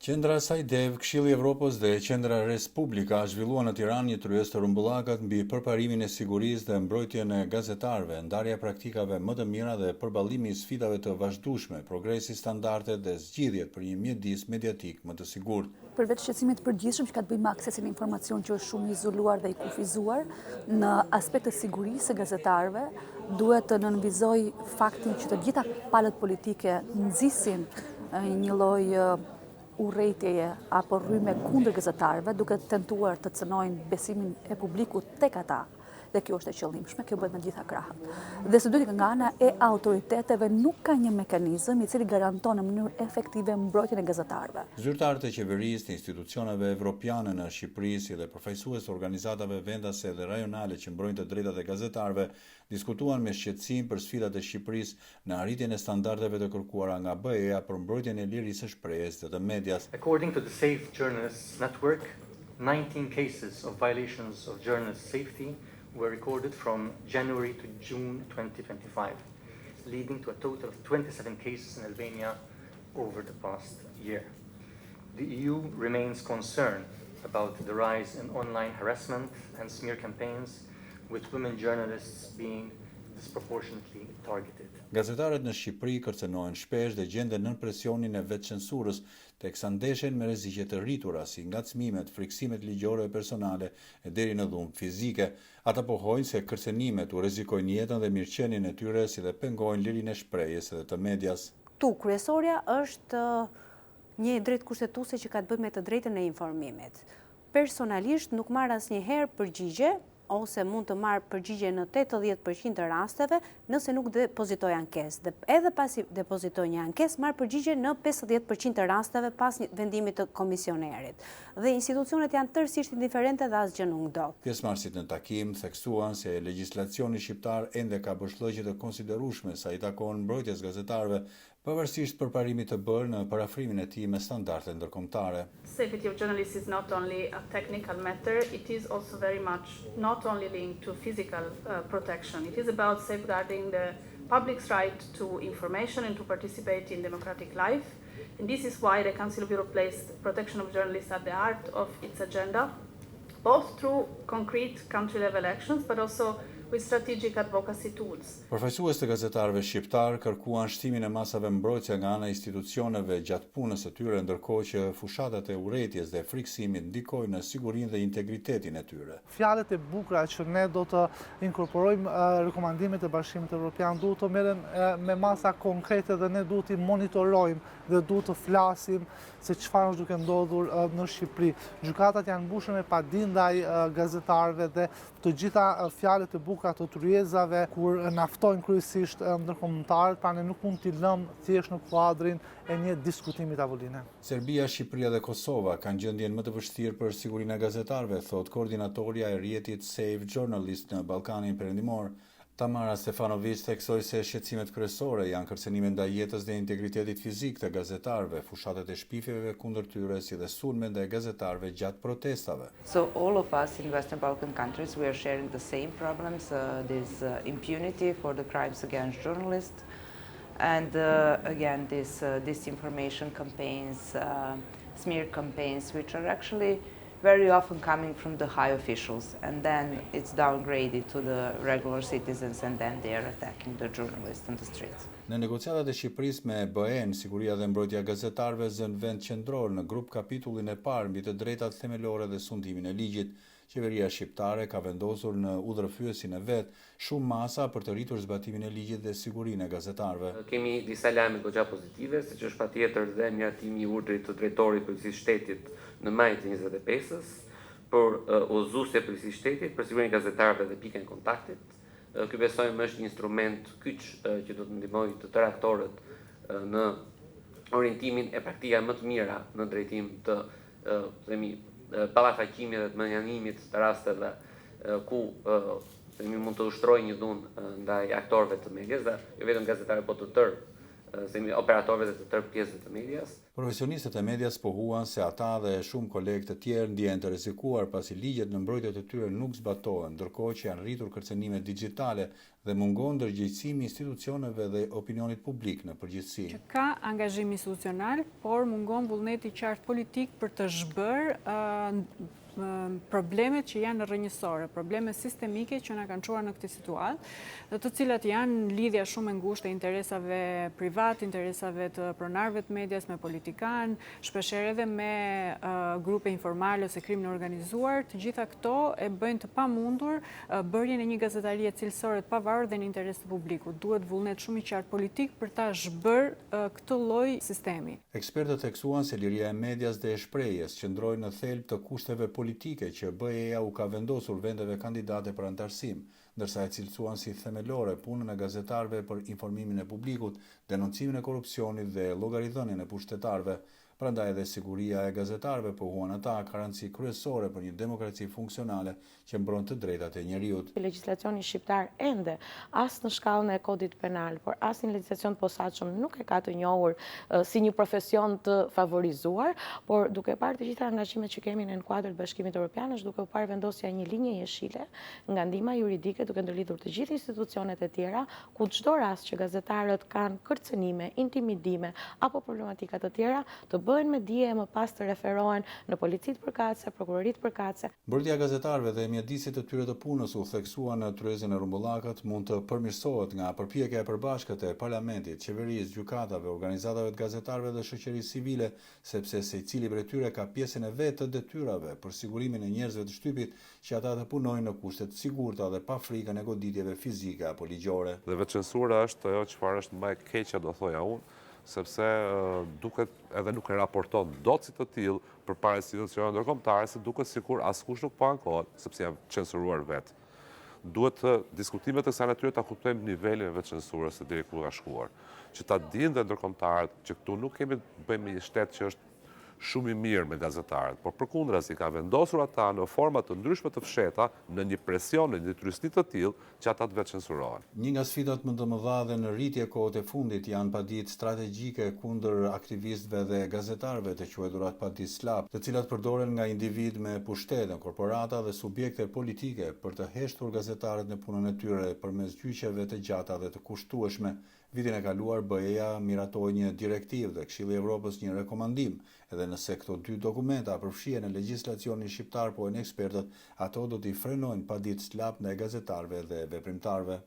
Qendra Sajdev, Këshilli i Evropës dhe Qendra Respublika zhvilluan në Tiranë një tryez të rrumbullakat mbi përparimin e sigurisë dhe mbrojtjen e gazetarëve, ndarja e praktikave më të mira dhe përballimi i sfidave të vazhdueshme, progresi, standardet dhe zgjidhjet për një mjedis mediatik më të sigurt. Përveç shqetësimit të përgjithshëm që ka të bëjë me aksesin e informacion që është shumë i izoluar dhe i kufizuar, në aspekt të sigurisë së gazetarëve, duhet të nënvizoj faktin që të gjitha palët politike nxisin një lloj urrëtieje apo rrymë kundër gazetarëve, duke tentuar të cënojnë besimin e publikut tek ata. Dhe kjo është e qëllimshme, kjo bëhet në gjitha krahët. Dhe së dyti nga ana e autoriteteve nuk ka një mekanizëm i cili garanton në mënyrë efektive mbrojtjen e gazetarëve. Zyrtarët e qeverisë, të institucioneve evropiane në Shqipëri, si dhe përfaqësues të organizatave vendase dhe rajonale që mbrojnë të drejtat e gazetarëve, diskutuan me shqetësim për sfidat e Shqipërisë në arritjen e standardeve të kërkuara nga BE-ja për mbrojtjen e lirisë së shprehjes dhe të medias. According to the Safe Journalists Network, 19 cases of violations of journalist safety were recorded from January to June 2025, leading to a total of 27 cases in Albania over the past year. The EU remains concerned about the rise in online harassment and smear campaigns, with women journalists being disproportionately targeted. Gazetarët në Shqipëri kërcënohen shpesh dhe gjenden nën presionin e vetëcensurës, teksa ndeshen me rreziqe të rritura si ngacmimet, friksimet ligjore e personale e deri në dhumbë fizike. Ata pohojnë se kërcënimet u rrezikojnë jetën dhe mirëqenien e tyre, si dhe pengojnë lirinë e shprehjes dhe të medias. Tu kryesorja është një drejtë kushtetuese që ka të bëjë me të drejtën e informimit. Personalisht nuk marr asnjëherë përgjigje ose mund të marrë përgjigje në 80% të rasteve nëse nuk depozitoj ankesë. Dhe edhe pasi depozitoj një ankesë, marrë përgjigje në 50% të rasteve pas një vendimit të komisionerit. Dhe institucionet janë tërësisht indiferente dhe asgjë nuk ndodh. Pjesëmarrësit në takim theksuan se legjislacioni shqiptar ende ka bërshllëqe të konsiderueshme sa i takon mbrojtjes gazetarëve, pavarësisht përparimit të bërë në parafrimin e tij me standarde ndërkombëtare. Safety of journalists is not only a technical matter, it is also very much not only linked to physical protection. It is about safeguarding the public's right to information and to participate in democratic life. And this is why the Council of Europe placed protection of journalists at the heart of its agenda, both through concrete country-level actions, but also with strategic advocacy tools. Përfaqësues të gazetarëve shqiptar kërkuan shtimin e masave mbrojtëse nga ana e institucioneve gjatë punës së tyre, ndërkohë që fushatat e urrëties dhe friksimit ndikojnë në sigurinë dhe integritetin e tyre. Fjalët e bukura që ne do të inkorporojmë rekomandimet e Bashkimit Evropian duhet të merren me masa konkrete dhe ne duhet të monitorojmë dhe duhet të flasim se çfarë është duke ndodhur në Shqipëri. Gjykatat janë mbushur me padinë ndaj gazetarëve dhe të gjitha fjalët e bukura të tryezave kur naftojnë kryesisht ndërkombëtarët, pra ne nuk mund t'i lëmë thjesht në kuadrin e një diskutimi tavoline. Serbia, Shqipëria dhe Kosova kanë gjendjen më të vështirë për sigurinë e gazetarëve, thot koordinatorja e rrjetit Safe Journalist në Ballkanin Perëndimor. Tamara Stefanovic theksoi se shqetësimet kryesore janë kërcënime ndaj jetës dhe integritetit fizik të gazetarëve, fushatet e shpifjeve kundër tyre, si dhe sulme ndaj gazetarëve gjatë protestave. So all of us in Western Balkan countries, we are sharing the same problems, this impunity for the crimes against journalists, and again, this disinformation campaigns, smear campaigns, which are actually very often coming from the high officials, and then it's downgraded to the regular citizens, and then they are attacking the journalists on the streets. Në negociatat e Shqipërisë me BE-n, siguria dhe mbrojtja e gazetarëve zën vend qendror në grup kapitullin e parë mbi të drejtat themelore dhe sundimin e ligjit. Qeveria shqiptare ka vendosur në udhërfyesin e vet shumë masa për të rritur zbatimin e ligjit dhe sigurinë e gazetarëve. Kemi disa lajme goxha pozitive, siç është patjetër dhe miratimi i urdhrit të drejtorit të Policisë Shtetit në maj të 25-s për udhëzuesja e Policisë Shtetit për sigurinë e gazetarëve dhe pikën e kontaktit. Ky besojmë është një instrument kyç që do të ndihmojë të tërë aktorët në orientimin e praktikave më të mira në drejtim të parafaqimit dhe të menjanimit të rasteve ku mund të ushtrojë një dhunë ndaj aktorëve të medias, dhe jo vetëm gazetarë, por të tërë operatorëve dhe të tërë pjesëve të medias. Profesionistët e medias pohuan se ata dhe shumë kolegë të tjerë ndjehen të rrezikuar pasi ligjet në mbrojtje të tyre nuk zbatohen, ndërkohë që janë rritur kërcënime digjitale dhe mungon ndërgjegjësimi i institucioneve dhe opinionit publik në përgjithësi. Ka angazhim institucional, por mungon vullneti qartë politik për të zhbërë problemet që janë rrënjësore, probleme sistemike që na kanë çuar në këtë situatë, dhe të cilat janë lidhja shumë e ngushtë e interesave privat, interesave të pronarëve të medias me politikanë, shpeshherë edhe me grupe informale ose krimin e organizuar. Të gjitha këto e bëjnë të pamundur bërjen e një gazetarie cilësore të pavarur dhe në interes të publikut. Duhet vullnet shumë i qartë politik për ta zhbërë këtë lloj sistemi. Ekspertët theksuan se liria e medias dhe e shprehjes qëndrojnë në thelb të kushteve politike që BE-ja u ka vendosur vendeve kandidate për antarësim, ndërsa e cilësuan si themelore punën e gazetarëve për informimin e publikut, denoncimin e korrupsionit dhe llogaridhënien e pushtetarëve. Prandaj edhe siguria e gazetarëve pohuan ata ka rëndësi kryesore për një demokraci funksionale që mbron të drejtat e njeriut. Legjislacioni shqiptar ende as në shkallën e kodit penal, por as në legjislacion të posaçëm nuk e ka të njohur si një profesion të favorizuar, por duke parë të gjitha angazhimet që kemi në kuadër të Bashkimit Evropian, është duke parë vendosja një linje jeshile nga ndihma juridike duke ndërlidhur të gjithë institucionet e tjera, ku çdo rast që gazetarët kanë kërcënime, intimidime apo problematika të tjera të bëhen me dije e më pas të referohen në policitë përkatëse, prokuroritë përkatëse. Mbrojtja e gazetarëve dhe mjedisit të tyre të punës u theksua në tryezën e rumbullakët mund të përmirësohet nga përpjekja e përbashkët e parlamentit, qeverisë, gjykatave, organizatave të gazetarëve dhe shoqërisë civile, sepse secili prej tyre ka pjesën e vet të detyrave për sigurimin e njerëzve të shtypit që ata të punojnë në kushte të sigurta dhe pa frikën e goditjeve fizike apo ligjore. Dhe veçcensura është ajo çfarë është më e keqja, do thoja unë, sepse duket edhe nuk e raporton dot si të tillë përpara institucioneve ndërkombëtare, se duket sikur askush nuk po ankohet, sepse janë censuruar vetë. Duhet të diskutimet e kësaj natyre ta kuptojmë nivelin e veçcensurës se deri ku ka shkuar. Që ta dinë dhe ndërkombëtarët që këtu nuk kemi të bëjmë një shtet që është shumë i mirë me gazetarët, por përkundrazi ka vendosur ata në forma të ndryshme të fsheta në një presion, në një trysni të tillë që ata të veçcensurohen. Një nga sfidat më të mëdha dhe në rritje kohët e fundit janë paditë strategjike kundër aktivistëve dhe gazetarëve të quajturat paditë slap, të cilat përdoren nga individ me pushtet, korporata dhe subjekte politike për të heshtur gazetarët në punën e tyre përmes gjyqeve të gjata dhe të kushtueshme. Vitin e kaluar BE-ja miratoi një direktivë dhe Këshilli i Evropës një rekomandim. Edhe nëse këto dy dokumenta përfshihen në legjislacionin shqiptar, po ekspertët, ato do t'i frenojnë paditë slap ndaj gazetarëve dhe veprimtarëve.